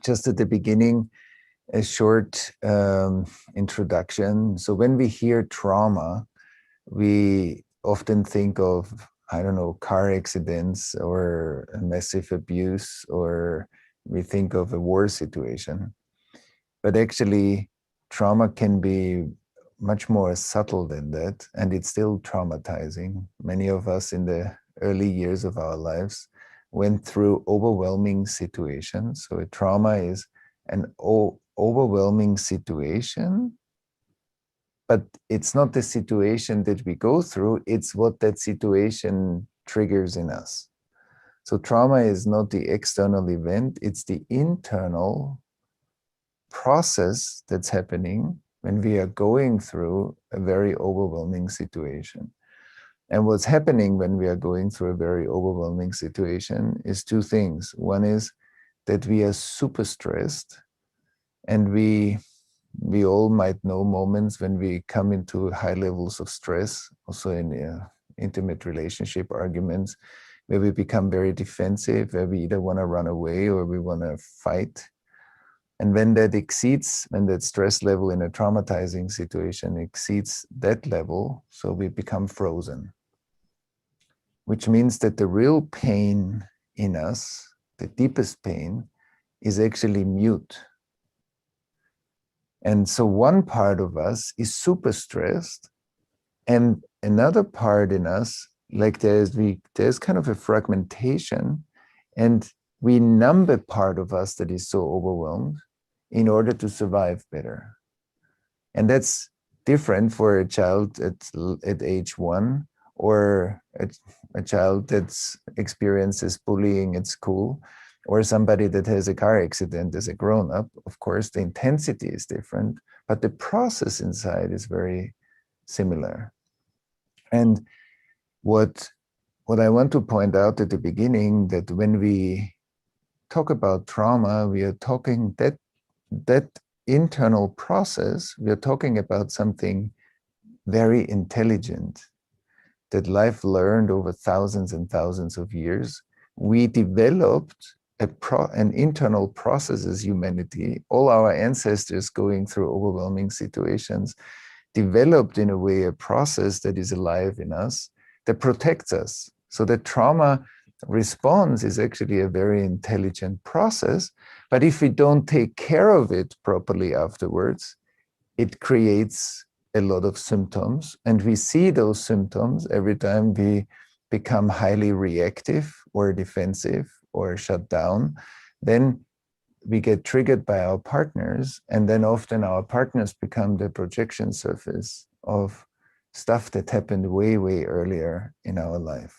Just at the beginning, a short introduction. So when we hear trauma, we often think of, I don't know, car accidents or a massive abuse, or we think of a war situation. But actually, trauma can be much more subtle than that, and it's still traumatizing. Many of us in the early years of our lives went through overwhelming situations. So a trauma is an overwhelming situation, but it's not the situation that we go through, it's what that situation triggers in us. So trauma is not the external event, it's the internal process that's happening when we are going through a very overwhelming situation. And what's happening when we are going through a very overwhelming situation is two things. One is that we are super stressed, and we all might know moments when we come into high levels of stress, also in intimate relationship arguments, where we become very defensive, where we either want to run away or we want to fight. And when that exceeds, when that stress level in a traumatizing situation exceeds that level, so we become frozen, which means that the real pain in us, the deepest pain, is actually mute. And so one part of us is super stressed, and another part in us, like there's kind of a fragmentation, and we numb a part of us that is so overwhelmed in order to survive better. And that's different for a child at age 1, or a child that experiences bullying at school, or somebody that has a car accident as a grown-up. Of course, the intensity is different, but the process inside is very similar. And what I want to point out at the beginning, that when we talk about trauma, we are talking that internal process, we are talking about something very intelligent that life learned over thousands and thousands of years. We developed an internal process as humanity. All our ancestors going through overwhelming situations developed in a way a process that is alive in us, that protects us. So the trauma response is actually a very intelligent process, but if we don't take care of it properly afterwards, it creates a lot of symptoms, and we see those symptoms every time we become highly reactive or defensive or shut down. Then we get triggered by our partners, and then often our partners become the projection surface of stuff that happened way, way earlier in our life.